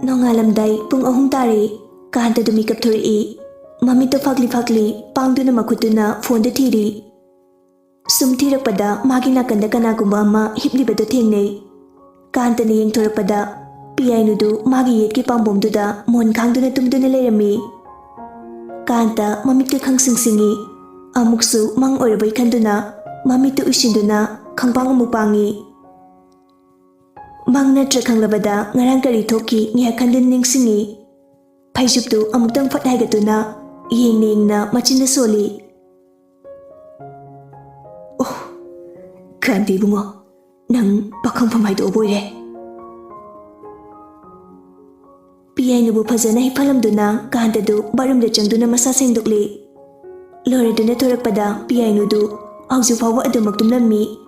Nongalamday pung ahum tari kahanta dumi kapthuri mamito fakli pangduna makutuna phone da thiri sum thirakpada magi nakanda kana gumba ama hiplibado thengnei kahanta ni yengthorakpada PI nudu magi yetki pangbomduda mon khangduna tumduna lerami kahanta mamit khang singsingi amuksu mang orabai khanduna mamito usinduna khangpang amupangi Mang na trakhanglabada ngarang kari thoki ngiya khandin ningsingi phaijuptu amutang phathai gatuna yengna machinda soli Oh kandi bungo nang pakhang phamai do boire PI nubu phajana hi phalamduna kandadu barum de changduna masa sengdukli loreduna thorakpada PI nudu auju fawa adumak tumlammi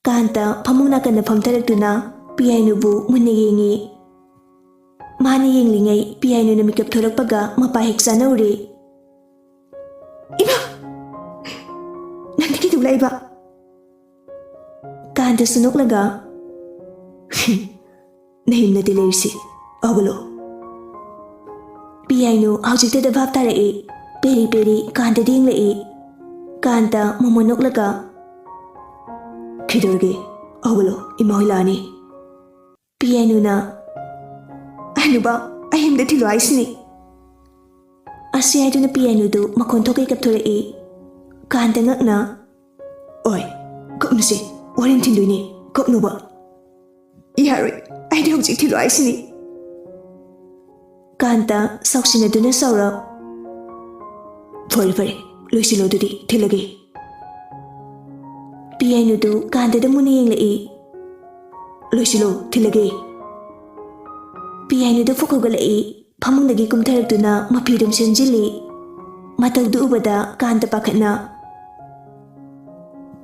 Kanta pamungna kana phamtaraktuna PI nubu munne yengi mani yenglingai PI nu namikap thorakpaga mapa heksa nauri Ima nandiki tulaiba Kanta sunoklaga Nahimna tilerisi Awalo PI nu haujikta da bhab tarai peri kanta dinglai Kanta momonoklaga Kidorge, awalo, imahilani. PI nuna. Ano ba? Ahim da tilo aisni. Asya ito na PI nudu makonto kay kapturai. Kanta ngak na. Oy, kok na si, warin tindoy ni, kok no ba? Yari, ay di hujik tilo aisni. Kanta, saksi na doon na saurap. Fare, loisilo dudi, tilagi. PI nudu kanda da muni yenglai loisilo tilage PI nudu fukugalai phamungdagi kumtharaktuna maphirum senjili matawdu ubada kanda pakhatna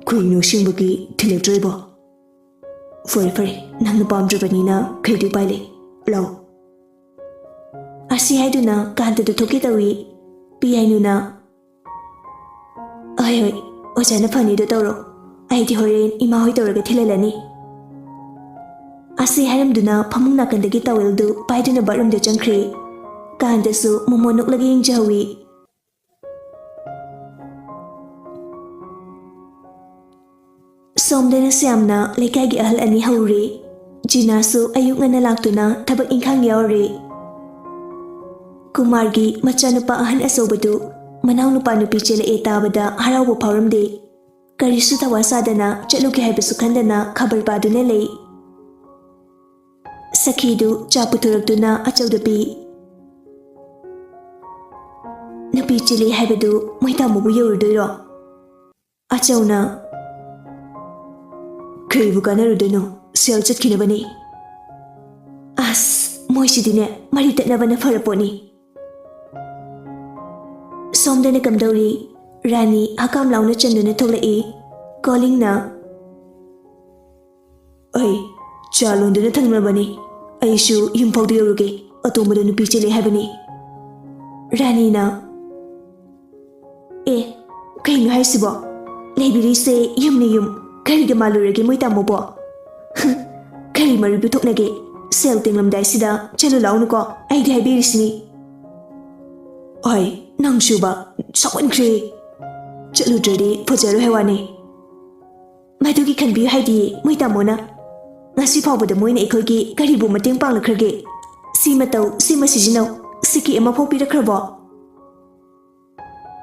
kuino singbugi thilegdrebo fare nangna pamdrabanina khaidu paile law asi haiduna kanda du thoki tawi PI nuna ai ojana phani do tawro Aidi horen ima hoi tawraga thilalani. Asi haramduna phamung nakandagi taweldu paiduna barumda changkhri. Kandasu momonok lagi yengjawi. Somdana siamna lekaigi ahal ani hauri. Jinasu ayuk ngana laktuna thabak ingkhang yauri. Kumargi machanupa ahan asobadu manaw nupa nupi chele etabada haraubu phauramde. Karisu tawasadana chatluki haibasu khandana khabar paduna lei sakhidu chaputurakduna achaudapi nupi chili haibadu moitamubu yorudoiro achauna kaibu kanarudono sel chatkinabani as moisidine mari tatnabana faraponi somdana kamdauri Rani hakam launa chanduna tholai calling na Ai chalonduna thangnabani aishu yumphawdu yoruge atomada nupi chele habani Rani na kainu haisibo leibiri se yumni yum kariga malurage moitamo bo kari maribu thoknage sel tinglamdai sida chalu launu ko aidi haibirisni Ai nangshuba sawankre Chaludradi phojaru hewani Madugi khanbi haidi moitamona ngasi phawbada moina ekhogi karibu mateng panglakrage simatau simasijinau siki ema phopirakrabo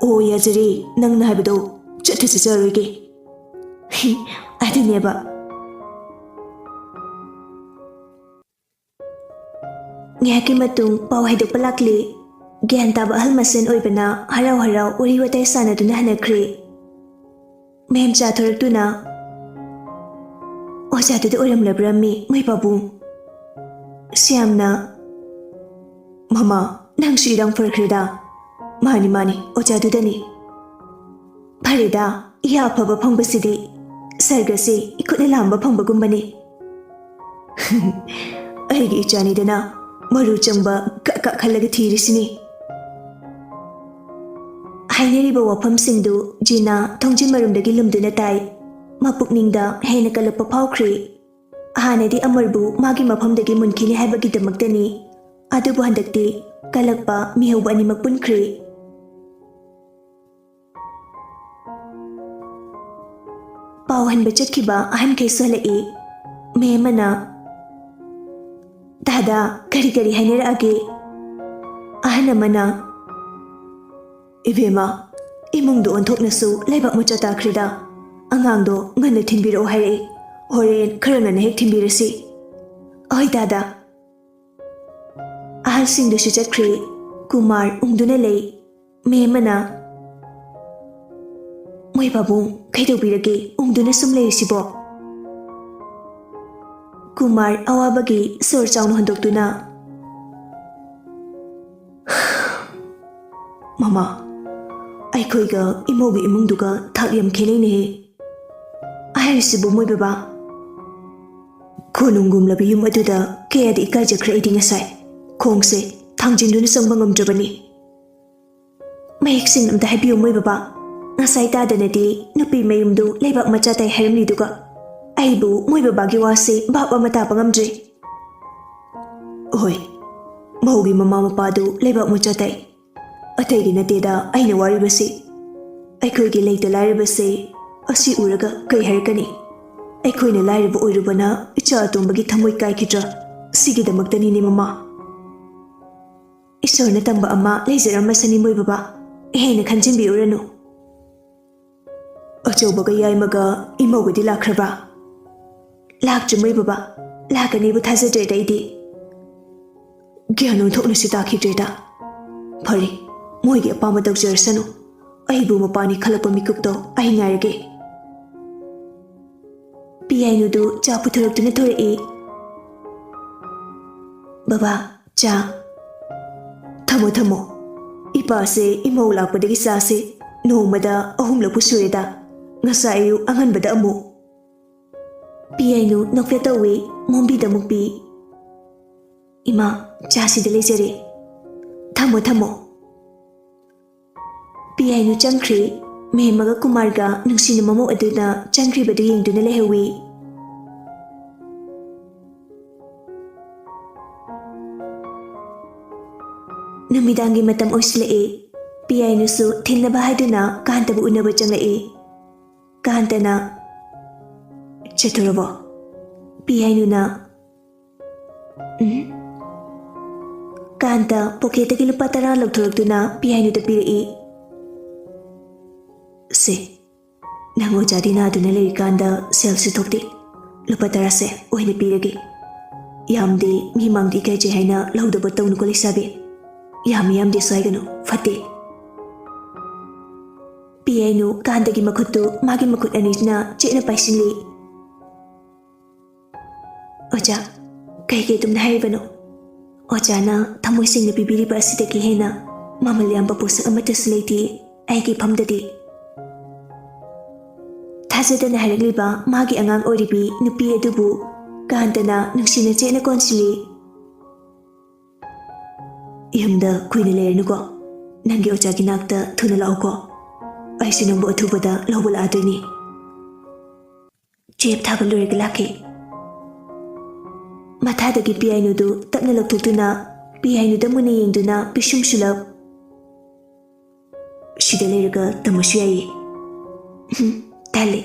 O yajari nangna habado chatha chajaruge adineba Ngaki matung paw haidok palakli Gyan taba ahal masen oibana harau uri watai sanaduna hanakri. Mem chathoraktuna. Ojatuda oramlabrami mai babu. Siamna. Mama, nang shirang farkrida. Mani, ojatudani. Parida, iya phaba phangbasidi. Sargasi ikutna lamba phangbagumbani. Aigi ichanidana maru changba ka khallaga thirisini. Hainariba wafamsingdu Jina thongjin marumdagi lumduna tai mapukningda hena kalakpa phawkhri hanadi amarbu magi mafamdagi munkhini haibagidamaktani ꯑꯗꯨꯕꯨ ꯍꯟꯗꯛꯇꯤ ꯀꯜꯂꯛꯄ ꯃꯤꯍꯧꯕ ꯑꯅꯤꯃꯛ ꯄꯨꯟꯈ꯭ꯔꯦ꯫ ꯄꯥꯎ ꯍꯟꯕ ꯆꯠꯈꯤꯕ ꯑꯍꯟꯈꯩꯁꯨ ꯍꯜꯂꯛꯏ꯫ ꯃꯦꯝꯃꯅ "ꯗꯥꯗꯥ, ꯀꯔꯤ ꯀꯔꯤ ꯍꯥꯏꯅꯔꯛꯑꯒꯦ?" ꯑꯍꯟ ꯑꯃꯅ "ꯏꯕꯦꯝꯃ, ꯏꯃꯨꯡꯗꯣ ꯑꯣꯟꯊꯣꯛꯅꯁꯨ ꯂꯩꯕꯥꯛ ꯃꯆꯥ ꯇꯥꯈ꯭ꯔꯦꯗ꯫ ꯑꯉꯥꯡꯗꯣ ꯉꯟꯅ ꯊꯤꯟꯕꯤꯔꯛꯑꯣ ꯍꯥꯏꯔꯛꯏ꯫ ꯍꯣꯔꯦꯟ ꯈꯔ ꯉꯟꯅ ꯍꯦꯛ ꯊꯤꯟꯕꯤꯔꯁꯤ." "ꯑꯍꯣꯏ ꯗꯥꯗꯥ." ꯑꯍꯜꯁꯤꯡꯗꯨꯁꯨ ꯆꯠꯈ꯭ꯔꯦ꯫ ꯀꯨꯃꯥꯔ ꯎꯪꯗꯨꯅ ꯂꯩ꯫ ꯃꯦꯝꯃꯅ "ꯃꯣꯏ ꯄꯥꯕꯨꯡ, ꯀꯩꯗꯧꯕꯤꯔꯒꯦ ꯎꯪꯗꯨꯅ ꯁꯨꯝ ꯂꯩꯔꯤꯁꯤꯕꯣ?" ꯀꯨꯃꯥꯔ ꯑꯋꯥꯕꯒꯤ ꯁꯣꯔ ꯆꯥꯎꯅ ꯍꯣꯟꯗꯣꯛꯇꯨꯅ "ꯃꯃꯥ, ꯑꯩꯈꯣꯏꯒ ꯏꯃꯧꯒꯤ ꯏꯃꯨꯡꯗꯨꯒ ꯊꯥꯛ ꯌꯥꯝ ꯈꯦꯠꯅꯩꯅꯦꯍꯦ꯫ ꯍꯥꯏꯔꯤꯁꯤꯕꯨ ꯃꯣꯏ ꯕꯕꯥ, ꯀꯣꯅꯨꯡꯒꯨꯝꯂꯕ ꯌꯨꯝ ꯑꯗꯨꯗ ꯀꯌꯥꯗꯤ ꯏꯀꯥꯏꯖꯈ꯭ꯔꯦ ꯑꯩꯗꯤ ꯉꯁꯥꯏ꯫ ꯈꯣꯡꯁꯦ ꯊꯥꯡꯖꯤꯟꯗꯨꯅ ꯆꯪꯕ ꯉꯝꯗ꯭ꯔꯕꯅꯤ." "ꯃꯌꯦꯛ ꯁꯦꯡꯅ ꯑꯝꯇ ꯍꯥꯏꯕꯤꯌꯨ ꯃꯣꯏ ꯕꯕꯥ. ꯉꯁꯥꯏ ꯇꯥꯗꯅꯗꯤ ꯅꯨꯄꯤ ꯃꯌꯨꯝꯗꯨ ꯂꯩꯕꯥꯛ ꯃꯆꯥ ꯇꯥꯏ ꯍꯥꯏꯔꯝꯂꯤꯗꯨꯒ ꯑꯩꯕꯨ ꯃꯣꯏ ꯕꯕꯥꯒꯤ ꯋꯥꯁꯦ ꯚꯥꯞ ꯑꯃ ꯇꯥꯕ ꯉꯝꯗ꯭ꯔꯦ." "ꯍꯣꯏ, ꯃꯧꯒꯤ ꯃꯃꯥ ꯃꯄꯥꯗꯨ ꯂꯩꯕꯥꯛ ꯃꯆꯥ ꯇꯥꯏ. ꯑꯇꯩꯒꯤ ꯅꯠꯇꯦꯗ ꯑꯩꯅ ꯋꯥꯔꯤꯕꯁꯤ꯫ ꯑꯩꯈꯣꯏꯒꯤ ꯂꯩꯇ ꯂꯥꯏꯔꯕꯁꯦ ꯑꯁꯤ ꯎꯔꯒ ꯀꯩ ꯍꯥꯏꯔꯛꯀꯅꯤ? ꯑꯩꯈꯣꯏꯅ ꯂꯥꯏꯔꯕ ꯑꯣꯏꯔꯨꯕꯅ ꯏꯆꯥ ꯑꯇꯣꯝꯕꯒꯤ ꯊꯃꯣꯏ ꯀꯥꯏꯈꯤꯗ꯭ꯔꯥ? ꯁꯤꯒꯤꯗꯃꯛꯇꯅꯤꯅꯦ ꯃꯃꯥ." "ꯏꯁꯣꯔꯅ ꯇꯝꯕ ꯑꯃ ꯂꯩꯖꯔꯝꯃꯁꯅꯤ ꯃꯣꯏ ꯕꯕꯥ. ꯍꯦꯟꯅ ꯈꯟꯖꯤꯟꯕꯤꯎꯔꯅꯨ." "ꯑꯆꯧꯕꯒ ꯌꯥꯏꯃꯒ ꯏꯃꯧꯒꯗꯤ ꯂꯥꯛꯈ꯭ꯔꯕ꯭ꯔꯥ?" "ꯂꯥꯛꯇ꯭ꯔꯤ ꯃꯣꯏ ꯕꯕꯥ. ꯂꯥꯛꯀꯅꯤꯕꯨ ꯊꯥꯖꯗ꯭ꯔꯦꯗ ꯑꯩꯗꯤ." "ꯒ꯭ꯌꯥꯟ ꯑꯣꯟꯊꯣꯛꯅꯁꯨ ꯇꯥꯈꯤꯗ꯭ꯔꯦꯗ꯫ ꯐꯔꯦ, ꯃꯣꯏꯒꯤ ꯑꯄꯥꯝꯕ ꯇꯧꯖꯔꯁꯅꯨ. ꯑꯩꯕꯨ ꯃꯄꯥꯅꯤ ꯈꯜꯂꯛꯄ ꯃꯤꯀꯨꯞꯇꯣ ꯑꯩ ꯉꯥꯏꯔꯒꯦ." ꯄꯤꯌꯥꯏꯅꯨꯗꯨ ꯆꯥ ꯄꯨꯊꯣꯔꯛꯇꯨꯅ ꯊꯣꯔꯛꯏ꯫ "ꯕꯕꯥ, ꯆꯥ." "ꯊꯝꯃꯣ ꯊꯝꯃꯣ. ꯏꯄꯥꯁꯦ ꯏꯃꯧ ꯂꯥꯛꯄꯗꯒꯤ ꯆꯥꯁꯦ ꯅꯣꯡꯃꯗ 3ꯂꯛꯄꯨ ꯁꯨꯔꯦꯗ. ꯉꯁꯥꯏ ꯑꯌꯨꯛ ꯑꯉꯟꯕꯗ ꯑꯃꯨꯛ." ꯄꯤꯌꯥꯏꯅꯨ ꯅꯣꯛꯐꯦꯠ ꯇꯧꯏ꯫ ꯃꯣꯝꯕꯤꯗ ꯑꯃꯨꯛ ꯄꯤ꯫ "ꯏꯃꯥ, ꯆꯥꯁꯤꯗ ꯂꯩꯖꯔꯦ." "ꯊꯝꯃꯣ ꯊꯝꯃꯣ." ꯄꯤꯌꯥꯏꯅꯨ ꯆꯪꯈ꯭ꯔꯦ꯫ ꯃꯦꯝꯃꯒ ꯀꯨꯃꯥꯔꯒ ꯅꯨꯡꯁꯤꯅ ꯃꯃꯧ ꯑꯗꯨꯅ ꯆꯪꯈ꯭ꯔꯤꯕꯗꯨ ꯌꯦꯡꯗꯨꯅ ꯂꯩꯍꯧꯏ꯫ ꯅꯨꯃꯤꯗꯥꯡꯒꯤ ꯃꯇꯝ ꯑꯣꯏꯁꯤꯜꯂꯛꯏ꯫ ꯄꯤꯌꯥꯏꯅꯨꯁꯨ ꯊꯤꯟꯅꯕ ꯍꯥꯏꯗꯨꯅ ꯀꯥꯟꯇꯕꯨ ꯎꯅꯕ ꯆꯪꯂꯛꯏ꯫ ꯀꯥꯟꯇꯅ "ꯆꯠꯇꯣꯔꯕꯣ?" ꯄꯤꯌꯥꯏꯅꯨꯅ ꯀꯥꯟꯇ ꯄꯣꯀꯦꯠꯇꯒꯤ ꯂꯨꯄꯥ 10 ꯂꯧꯊꯣꯔꯛꯇꯨꯅ ꯄꯤꯌꯥꯏꯅꯨꯗ ꯄꯤꯔꯛꯏ꯫ "ꯁꯦ, ꯅꯪ ꯑꯣꯖꯥ ꯗꯤꯅꯥꯗꯨꯅ ꯂꯩꯔꯤꯀꯥꯟꯗ ꯁꯦꯜꯁꯨ ꯊꯣꯛꯇꯦ. ꯂꯨꯄꯥ 10ꯁꯦ ꯑꯣꯏꯅ ꯄꯤꯔꯒꯦ. ꯌꯥꯝꯗꯤ ꯃꯤ ꯃꯥꯡꯗ ꯏꯀꯥꯏꯖꯩ ꯍꯥꯏꯅ ꯂꯧꯗꯕ ꯇꯧꯅꯨꯀꯣ ꯂꯩꯁꯥꯕꯤ. ꯌꯥꯝꯗꯦꯁꯨ ꯍꯥꯏꯒꯅꯨ, ꯐꯠꯇꯦ." ꯄꯤꯌꯥꯏꯅꯨ ꯀꯥꯟꯇꯒꯤ ꯃꯈꯨꯠꯇꯨ ꯃꯥꯒꯤ ꯃꯈꯨꯠ ꯑꯅꯤꯁꯤꯅ ꯆꯦꯠꯅ ꯄꯥꯏꯁꯤꯜꯂꯤ꯫ "ꯑꯣꯖꯥ, ꯀꯩꯒꯤ ꯑꯗꯨꯝꯅ ꯍꯥꯏꯔꯤꯕꯅꯣ? ꯑꯣꯖꯥꯅ ꯊꯃꯣꯏ ꯁꯦꯡꯅ ꯄꯤꯕꯤꯔꯤꯕ ꯑꯁꯤꯗꯒꯤ ꯍꯦꯟꯅ ꯃꯃꯜ ꯌꯥꯝꯕ ꯄꯣꯠꯁꯛ ꯑꯃꯠꯇꯁꯨ ꯂꯩꯇꯦ ꯑꯩꯒꯤ ꯏꯐꯝꯗꯗꯤ." ꯊꯥꯖꯗꯅ ꯍꯥꯏꯔꯛꯂꯤꯕ ꯃꯥꯒꯤ ꯑꯉꯥꯡ ꯑꯣꯏꯔꯤꯕꯤ ꯅꯨꯄꯤ ꯑꯗꯨꯕꯨ ꯀꯥꯟꯇꯅ ꯅꯨꯡꯁꯤꯅ ꯆꯦꯠꯅ ꯀꯣꯟꯁꯤꯜꯂꯤ꯫ "ꯌꯨꯝꯗ ꯀꯨꯏꯅ ꯂꯩꯔꯅꯨꯀꯣ. ꯅꯪꯒꯤ ꯑꯣꯖꯥꯒꯤ ꯅꯥꯛꯇ ꯊꯨꯅ ꯂꯥꯛꯎꯀꯣ. ꯑꯩꯁꯨ ꯅꯪꯕꯨ ꯑꯊꯨꯕꯗ ꯂꯧꯕ ꯂꯥꯛꯑꯗꯣꯏꯅꯤ." "ꯆꯦꯞ ꯊꯥꯕ ꯂꯣꯏꯔꯒ ꯂꯥꯛꯀꯦ." ꯃꯊꯥꯗꯒꯤ ꯄꯤꯌꯥꯏꯅꯨꯗꯨ ꯇꯞꯅ ꯂꯧꯊꯣꯛꯇꯨꯅ ꯄꯤꯌꯥꯏꯅꯨꯗ ꯃꯨꯟꯅ ꯌꯦꯡꯗꯨꯅ ꯄꯤꯁꯨꯝ ꯁꯨꯂꯞ "ꯁꯤꯗ ꯂꯩꯔꯒ ꯇꯝꯃꯁꯨ ꯌꯥꯏꯌꯦ." "ꯇꯜꯂꯦ."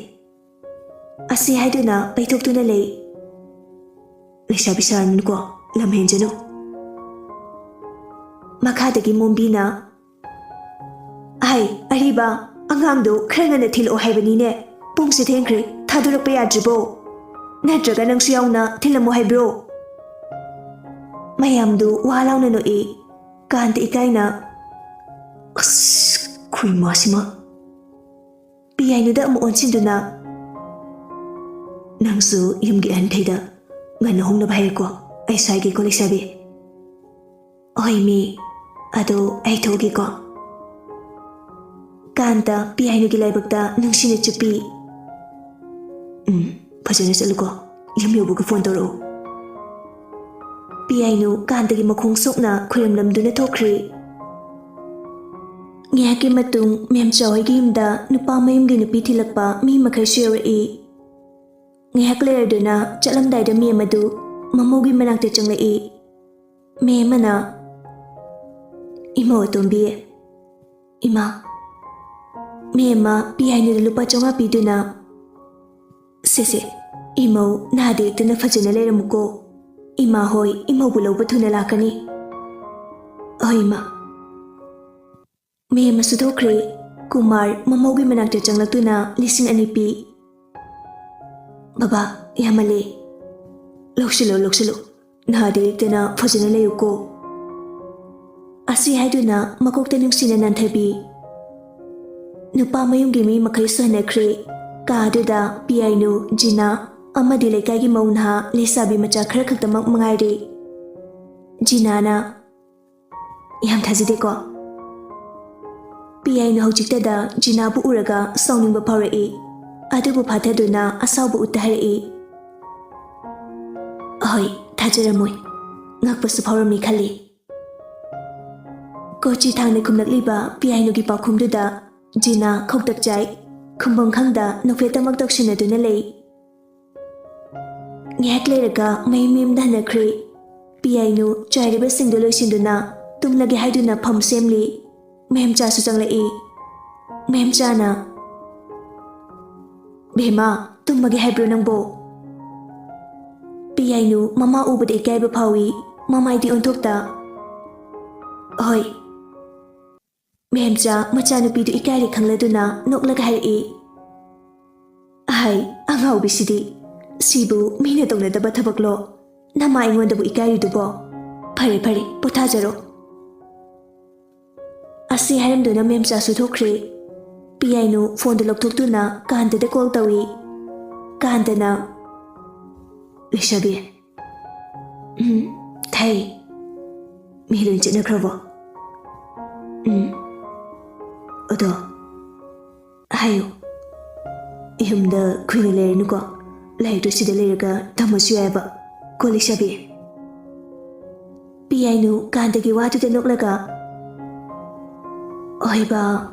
ꯑꯁꯤ ꯍꯥꯏꯗꯨꯅ ꯄꯩꯊꯣꯛꯇꯨꯅ ꯂꯩ꯫ "ꯂꯩꯁꯥꯕꯤ ꯁꯥꯔꯅꯨꯀꯣ, ꯂꯝ ꯍꯦꯟꯖꯅꯨ." ꯃꯈꯥꯗꯒꯤ ꯃꯣꯝꯕꯤꯅ "ꯑꯔꯤꯕ, ꯑꯉꯥꯡꯗꯣ ꯈꯔ ꯉꯟꯅ ꯊꯤꯜꯂꯛꯑꯣ ꯍꯥꯏꯕꯅꯤꯅꯦ. ꯄꯨꯡꯁꯦ ꯊꯦꯡꯈ꯭ꯔꯦ. ꯊꯥꯗꯣꯔꯛꯄ ꯌꯥꯗ꯭ꯔꯤꯕꯣ? ꯅꯠꯇ꯭ꯔꯒ ꯅꯪꯁꯨ ꯌꯥꯎꯅ ꯊꯤꯜꯂꯝꯃꯣ ꯍꯥꯏꯕ꯭ꯔꯣ?" ꯃꯌꯥꯝꯗꯨ ꯋꯥ ꯂꯥꯎꯅ ꯅꯣꯛꯏ꯫ ꯀꯥꯟꯇ ꯏꯀꯥꯏꯅ "ꯈꯣꯏ ꯃꯥꯁꯤꯃ." ꯄꯤꯌꯥꯏꯅꯨꯗ ꯑꯃꯨꯛ ꯑꯣꯟꯁꯤꯟꯗꯨꯅ "ꯅꯪꯁꯨ ꯌꯨꯝꯒꯤ ꯑꯍꯟꯈꯩꯗ ꯉꯟꯅ ꯍꯣꯡꯅꯕ ꯍꯥꯏꯔꯛꯀꯣ. ꯑꯩꯁꯨ ꯍꯥꯏꯒꯦꯀꯣ ꯂꯩꯁꯥꯕꯤ." "ꯍꯣꯏ ꯃꯤ, ꯑꯗꯣ ꯑꯩ ꯊꯣꯛꯑꯒꯦꯀꯣ." ꯀꯥꯟꯇ ꯄꯤꯌꯥꯏꯅꯨꯒꯤ ꯂꯥꯏꯕꯛꯇ ꯅꯨꯡꯁꯤꯅ ꯆꯨꯞꯄꯤ꯫ "ꯐꯖꯅ ꯆꯠꯂꯨꯀꯣ. ꯌꯨꯝ ꯌꯧꯕꯒ ꯐꯣꯟ ꯇꯧꯔꯛꯎ." ꯄꯤꯌꯥꯏꯅꯨ ꯀꯥꯟꯇꯒꯤ ꯃꯈꯣꯡ ꯁꯣꯛꯅ ꯈꯨꯔꯨꯝꯂꯝꯗꯨꯅ ꯊꯣꯛꯈ꯭ꯔꯦ꯫ ꯉꯥꯏꯍꯥꯛꯀꯤ ꯃꯇꯨꯡ ꯃꯦꯝꯆꯥ ꯍꯣꯏꯒꯤ ꯌꯨꯝꯗ ꯅꯨꯄꯥ ꯃꯌꯨꯝꯒꯤ ꯅꯨꯄꯤ ꯊꯤꯜꯂꯛꯄ ꯃꯤ ꯃꯈꯩꯁꯨ ꯌꯧꯔꯛꯏ꯫ ꯉꯥꯏꯍꯥꯛ ꯂꯩꯔꯗꯨꯅ ꯆꯠꯂꯝꯗꯥꯏꯗ ꯃꯦꯝ ꯑꯗꯨ ꯃꯃꯧꯒꯤ ꯃꯅꯥꯛꯇ ꯆꯪꯂꯛꯏ꯫ Memana Imo Tumbi Ima Mema Piano de Lupa Jonga Piduna Sese Imo Nade Tina Fajana Lemuko Ima Hoi Imo Bulo Batuna Lakani Oima Mema Sudokre Kumar Mamogi Manakta Janglatuna Listen Anipi Baba Yamale Loksilo Nade Tina Fajana Leuko Asi Haiduna Makokta Nungsina Nantabi Nupa Mayungi mi Makaiso Nekre Kaduda Piano Jina Amadi Lekagi Maunha Lesabi Macha Krakatamak Mangairi Jinana Yam Tazideko Piano Hojiktada Jina Bu Uraga Sounding Bapari Adubu Pataduna Asabu Utahari Oi Tajaramui Ngakpasu Parami Kali Kochi Tangni Kumnakliba Piano Gipa Kumduda Jina Koktak Jai Kumbang Kangda Nofeta Magdokshina Dunalay Nyak Leraga Maymim Danakri Piano Chairiba Singdolo Shinduna Tumlagi Haiduna Pum Semli Memcha Sujanglai Memchana Bema Tumagi Hebro Nangbo Piano Mama Ubade Kaiba Pawi Mama Idi Untokta Oi Memcha Machanupi du Ikari Kangladuna Noklaga Hai Ai Angau Bisidi Sibu Mina Dona Daba Tabaklo Nama Ingondabu Ikari Dubo Pari Potajaro Asi Haramduna Memcha Sudokre Piano Phone the Loktuna Kanda the Call Tawi Kandana Lishabi Thai Mirin Chinakravo Odo Hayo Ihumda Queen Nuko Like to see the Lyrica Tamasueva Kolishabi Piano Kandagi Watu the Noklaga Oiba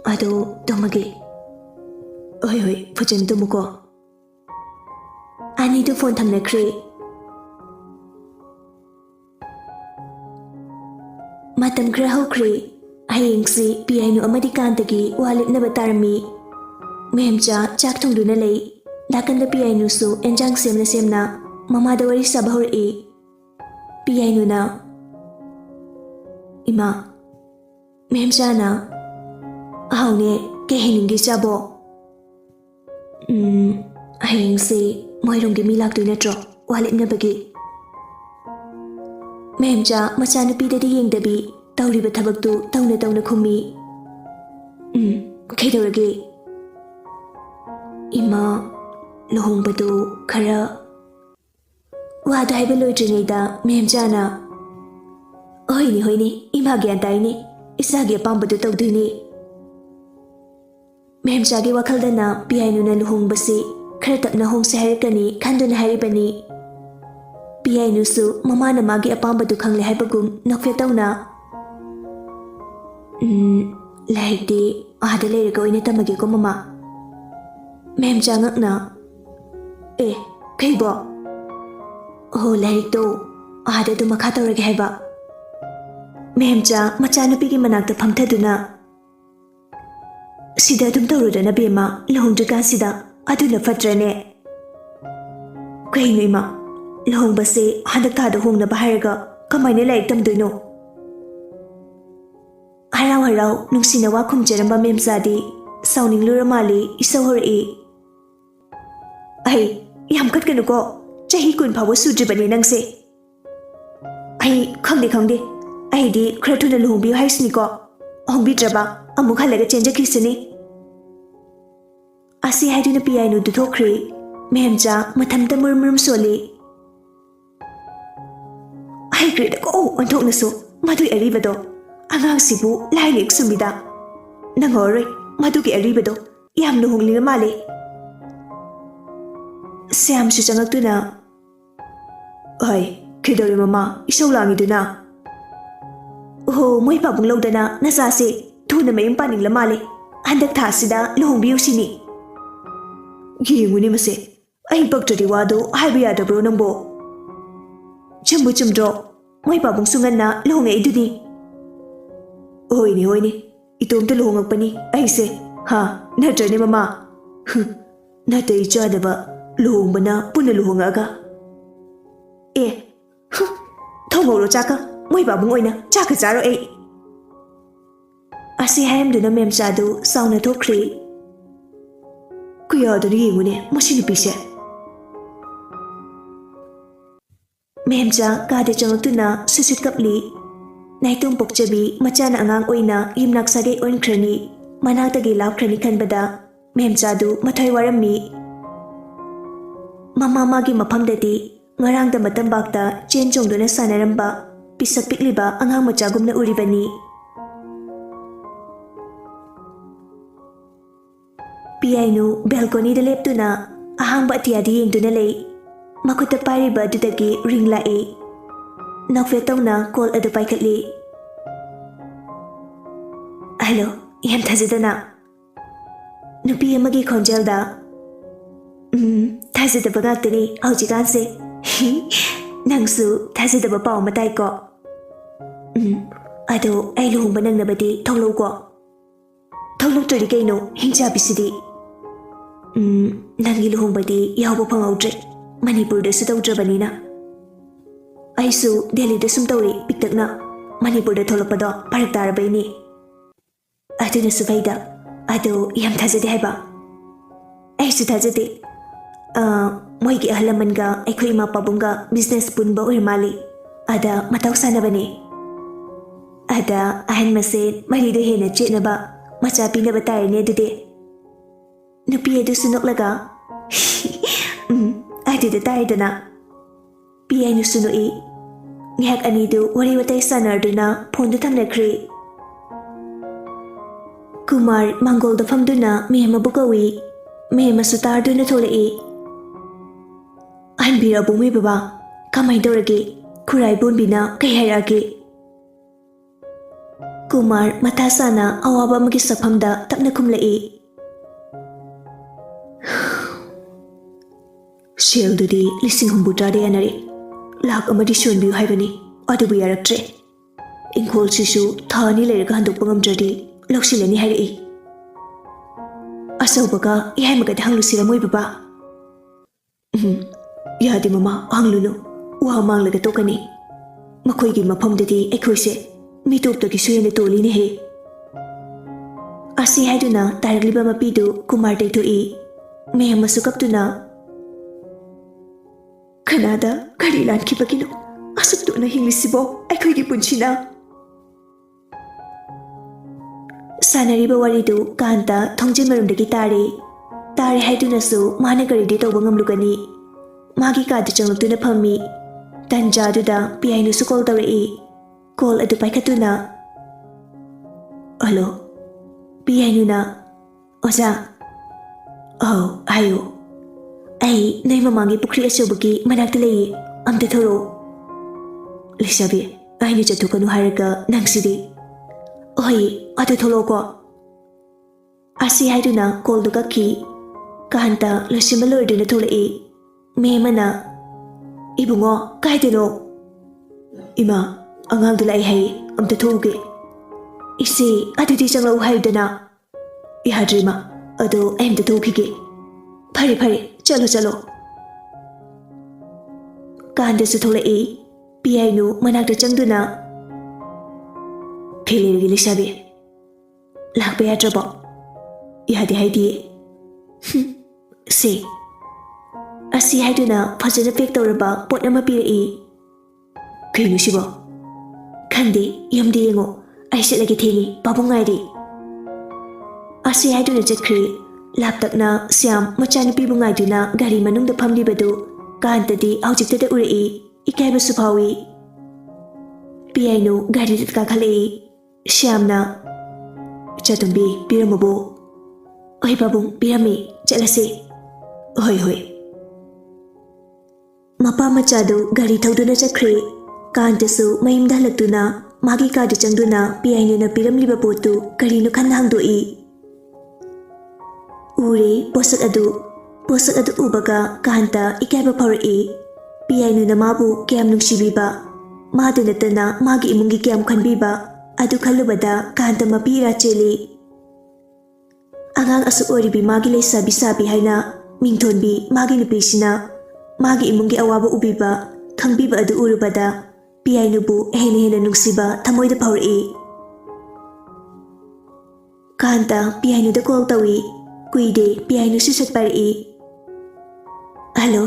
Ado Domagi Oi Pujan Dumuko I need to phone Tamnakri Matam Grahokri Hayingsi Piano Amadikantagi Walit Nabatarmi Memcha Chaktung Dunalay Lakan the Piano Su Enjang Semna Mama the Wari Sabahur Piano na Ima Memcha na Ahone Kehiningi Sabo Hayingsi Moirungi Milak Dunatro Walit Nabagi Memcha Machanupi the Ying Debi Tauriba Tabaktu Tauna Kumi Kedoragi Ima Lohong Batu Kara Wada Hibelojinida Memjana Hoini Ima Giantaini Isagi Pambadu Todini Memjagi Wakaldana Pianuna Lohong Basi Kratapna Hong Saharikani Kandun Haribani Pianusu Mamana Magi Apambadu Kangli Hibagum Nokfetona Like the Adelaide go in a Tamagi Mama Mem Jangakna Kaibo Oh like do Ada to Makato Regaba Memja Machanupigi Manak the Pamtaduna Sida Tumtorudana Bima Long Jagasida Aduna Fatrane Kainima Long Base Hadaka the Hong the Baharaga Kamine like them do know Harau Nungsina Wakum Jeramba Memzadi Sounding Luramali Isahori Ai Yam Katkanuko Jahi Kun Power Sujibani Nangse Ai Kangdi Ai di Kratuna Lumbi Haisniko Hombi Draba Amukalaga Chenja Kisini Asi Haduna Piano to Tokri Memja Matamta Murmurum Soli Ai Great Oh and Tonaso Madu Arivado Angang Sibu Lailik Sumida Nangore Maduki Aribado Yam Luhungli Mali Sam Sujangakuna Oi Kidori Mama Isolamiduna Oh Moi Pabung Lodana Nasasi Tuna Mayum Paning Lamali Andak Tasida Luhumbi Usini Yimuni Mase Ai Bakta Diwado Hibia the Brunambo chumbu chumdro moi pabung sunganna lohonge iduni hoine itomta lohongakpani aise ha natrane mama natai chadaba lohongbana puna lohongaga thongoro chaka moi babung oina chaka charo ei asi haimduna memchadu sauna thokri kuyaduni yengune masini pise memcha kade changtuna sisit kapli naitum pokchabi machana angang oina yimnak sage oinkrani manatagi lapkrani khanbada memchadu mathai warami mama magi maphamdati ngarangda matam bakta chen chongduna sanaramba pisak pikliba angang machagumna uribani piainu balcony da leptuna ahangba atiadi yengduna lei makuta pariba dudagi ring lae nakfe tawna call adu paikatli hello yam thajidana nupi amagi khonjelda thajidaba gatani haujikanse nangsu thajidaba paw matai ko ado ai luhungba nangnabadi thonglo ko thonglo tori kaino hingja bisidi nangi luhungbadi yawba phangawdre Manipur da su tawdrabanina aisu Delhi da sum tawri piktakna Manipur da tholapado parak tarabaini aduna su faida ado yam thajade haiba aisu thajade moigi ahlamanga aikhoi ma pabunga business punba oirmali ada mataw sanabane ada ahan mase mari da hena chenaba macha pinaba tarine dude nupi adu sunoklaga Adida taidana piainu sunui ngihak anidu wari watai sanarduna phone da thamnakri Kumar Mangol da famduna mehma bukawi mehma sutarduna tholai Anbira bumi baba kamai dorage kurai bonbina kai hairage Kumar mathasana awaba magi safamda tapna kumlai Sheldudi lising humbutade anari lak amadi shonbiu haibani adubu yaraktre ingkhol sisu thani lerga handok pangamdradi loksilani hairi asaubaga ihaimaga hanglusira moi baba yadi mama hanglunu wa manglaga tokani makoigi maphamdadi ekhoise mitoptagi suyene tolini he asi haiduna taragliba mapidu kumar deitoi mehma sukaptuna Kanada kari lanki bagino asukto na hinglisibo aikhoigi punchina sanariba waridu kanta thongjin marumdagi tare haiduna su mana garidi tawba ngamlugani magi kadu changlutuna phammi tanjaduda piainu su call tawrei call adu paikatuna hello piainu na oja ayo Ai nai mamangi pukri asobagi manakta lei amta thoro Lisabi ai ni chathukanu haraga nangsidi oi atu tholo ko asi haiduna call du kakki kahanta lasimalordina tholai me mana ibungo kaideno ima angang dulai hai amta thoge isi adudi changlau haidana ihadrima ado aimta thokige Phare chalo Kanda su tholai piainu manakta changduna Philirgi lisabi lakpa yatrabo yadi haidi se asi haiduna phajana pek tawraba pot ama pirai Kinu sibo khande yamdi yengo aiselagi thengi babungairi asi haiduna chakri Laptakna Siam machani pibungaiduna gari manungda phamlibadu kantadi aujiktada urai ikaiba suphawi piainu gari ka khalei Siamna chatumbi piramabu oi babung pirami chalase hoi mapa machadu gari thauduna chakre kantasu mayimda laktuna magi kadu changduna piainu na piramliba potu karinu khan hangdoi Uri posak adu ubaga kahanta ikaiba phaurai ꯄꯤꯌꯥꯏꯅꯨꯅ ꯃꯥꯕꯨ ꯀꯌꯥꯝ ꯅꯨꯡꯁꯤꯕꯤꯕ, ꯃꯥꯗ ꯅꯠꯇꯅ ꯃꯥꯒꯤ ꯏꯃꯨꯡꯒꯤ ꯀꯌꯥꯝ ꯈꯟꯕꯤꯕ ꯑꯗꯨ ꯈꯜꯂꯨꯕꯗ ꯀꯥꯟꯇ ꯃꯄꯤꯔꯥ ꯆꯦꯜꯂꯤ꯫ ꯑꯉꯥꯡ ꯑꯁꯨꯛ ꯑꯣꯏꯔꯤꯕꯤ ꯃꯥꯒꯤ ꯂꯩꯁꯥꯕꯤ ꯁꯥꯕꯤ ꯍꯥꯏꯅ ꯃꯤꯡꯊꯣꯟꯕꯤ ꯃꯥꯒꯤ ꯅꯨꯄꯤꯁꯤꯅ ꯃꯥꯒꯤ ꯏꯃꯨꯡꯒꯤ ꯑꯋꯥꯕ ꯎꯕꯤꯕ, ꯈꯪꯕꯤꯕ ꯑꯗꯨ ꯎꯔꯨꯕꯗ ꯄꯤꯌꯥꯏꯅꯨꯕꯨ ꯍꯦꯟꯅ ꯍꯦꯟꯅ ꯅꯨꯡꯁꯤꯕ ꯊꯃꯣꯏꯗ ꯐꯥꯎꯔꯛꯏ꯫ ꯀꯥꯟꯇ ꯄꯤꯌꯥꯏꯅꯨꯗ ꯀꯣꯜ ꯇꯧꯏ꯫ ꯀꯨꯏꯗꯦ ꯄꯤꯌꯥꯏꯅꯨꯁꯨ ꯁꯠ ꯄꯥꯏꯔꯛꯏ꯫ ꯍꯜꯂꯣ꯫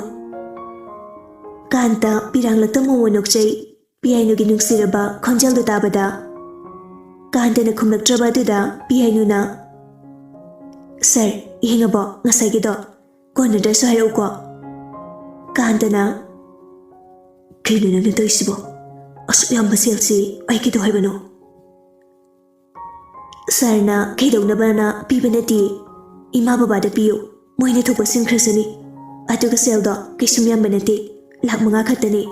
ꯀꯥꯟꯇ ꯄꯤꯔꯥꯡꯂꯛꯇ ꯃꯣꯃꯣ ꯅꯣꯛꯆꯩ ꯄꯤꯌꯥꯏꯅꯨꯒꯤ ꯅꯨꯡꯁꯤꯔꯕ ꯈꯣꯟꯖꯦꯜꯗꯨ ꯇꯥꯕꯗ꯫ ꯀꯥꯟꯇꯅ ꯈꯨꯝꯂꯛꯇ꯭ꯔꯕ ꯑꯗꯨꯗ ꯄꯤꯌꯥꯏꯅꯨꯅ, ꯁꯔ ꯌꯦꯡꯉꯕꯣ ꯉꯁꯥꯏꯒꯤꯗꯣ? ꯀꯣꯟꯅꯗ꯭ꯔꯁꯨ ꯍꯥꯏꯔꯛꯎꯀꯣ꯫ ꯀꯥꯟꯇꯅ, ꯀꯩꯅꯣ ꯅꯪꯅ ꯇꯧꯔꯤꯁꯤꯕꯣ? ꯑꯁꯨꯛ ꯌꯥꯝꯕ ꯁꯦꯜꯁꯤ ꯑꯩ ꯀꯩꯗꯧ ꯍꯥꯏꯕꯅꯣ? ꯁꯔꯅ ꯀꯩꯗꯧꯅꯕꯅ ꯄꯤꯕ ꯅꯠꯇꯦ, ꯏꯃꯥ ꯕꯕꯥꯗ ꯄꯤꯌꯨ, ꯃꯣꯏꯅ ꯊꯣꯛꯄ ꯁꯤꯟꯈ꯭ꯔꯁꯅꯤ꯫ ꯑꯗꯨꯒ ꯁꯦꯜꯗꯣ ꯀꯩꯁꯨꯝ ꯌꯥꯝꯕ ꯅꯠꯇꯦ, ꯂꯥꯛ 5 ꯈꯛꯇꯅꯤ꯫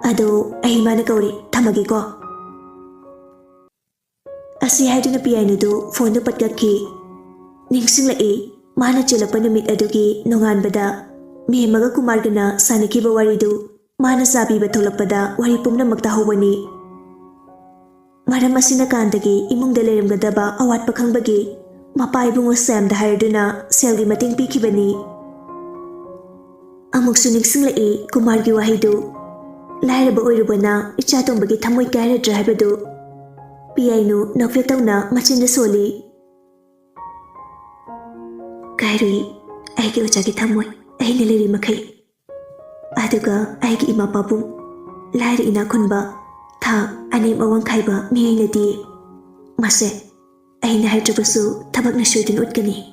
ꯑꯗꯣ ꯑꯩ ꯏꯃꯥꯅ ꯀꯧꯔꯤ, ꯊꯝꯃꯒꯦꯀꯣ꯫ ꯑꯁꯤ ꯍꯥꯏꯗꯨꯅ ꯄꯤꯌꯥꯏꯅꯨꯗꯨ ꯐꯣꯟꯗꯨ ꯄꯠꯀꯛꯈꯤ꯫ ꯅꯤꯡꯁꯤꯡꯂꯛꯏ ꯃꯥꯅ ꯆꯦꯜꯂꯛꯄ ꯅꯨꯃꯤꯠ ꯑꯗꯨꯒꯤ ꯅꯣꯡꯉꯥꯟꯕꯗ ꯃꯦꯝꯃꯒ ꯀꯨꯃꯥꯔꯒꯅ ꯁꯥꯟꯅꯈꯤꯕ ꯋꯥꯔꯤꯗꯨ ꯃꯥꯅ ꯆꯥꯕꯤꯕ ꯊꯣꯛꯂꯛꯄꯗ ꯋꯥꯔꯤ ꯄꯨꯝꯅꯃꯛ ꯇꯥꯍꯧꯕꯅꯤ꯫ ꯃꯔꯝ ꯑꯁꯤꯅ ꯀꯥꯟꯇꯒꯤ ꯏꯃꯨꯡꯗ ꯂꯩꯔꯝꯒꯗꯕ ꯑꯋꯥꯠꯄ ꯈꯪꯕꯒꯤ ꯃꯄꯥ ꯏꯕꯨꯡꯉꯣ ꯁꯦꯝꯗ ꯍꯥꯏꯔꯗꯨꯅ ꯁꯦꯜꯒꯤ ꯃꯇꯦꯡ ꯄꯤꯈꯤꯕꯅꯤ꯫ ꯑꯃꯨꯛꯁꯨ ꯅꯤꯡꯁꯤꯡꯂꯛꯏ ꯀꯨꯃꯥꯔꯒꯤ ꯋꯥꯍꯩꯗꯨ, ꯂꯥꯏꯔꯕ ꯑꯣꯏꯔꯨꯕꯅ ꯏꯆꯥꯇꯣꯝꯕꯒꯤ ꯊꯃꯣꯏ ꯀꯥꯏꯔꯗ꯭ꯔꯥ ꯍꯥꯏꯕꯗꯨ꯫ ꯄꯤꯌꯥꯏꯅꯨ ꯅꯣꯛꯐꯦꯠ ꯇꯧꯅ ꯃꯆꯤꯟꯗ ꯁꯣꯜꯂꯤ꯫ ꯀꯥꯏꯔꯨꯏ ꯑꯩꯒꯤ ꯑꯣꯖꯥꯒꯤ ꯊꯃꯣꯏ ꯑꯩꯅ ꯂꯩꯔꯤ ꯃꯈꯩ꯫ ꯑꯗꯨꯒ ꯑꯩꯒꯤ ꯏꯃꯥ ꯄꯥꯕꯨꯡ ꯂꯥꯏꯔ ꯏꯅꯥꯛ ꯈꯨꯟꯕ ꯊꯥꯛ ꯑꯅꯦꯝ ꯑꯋꯥꯡ ꯈꯥꯏꯕ ꯃꯤꯑꯣꯏꯅꯗꯤ ꯃꯁꯦ ꯑꯩꯅ ꯍꯥꯏꯗ꯭ꯔꯕꯁꯨ ꯊꯕꯛꯅ ꯁꯣꯏꯗꯨꯅ ꯎꯠꯀꯅꯤ꯫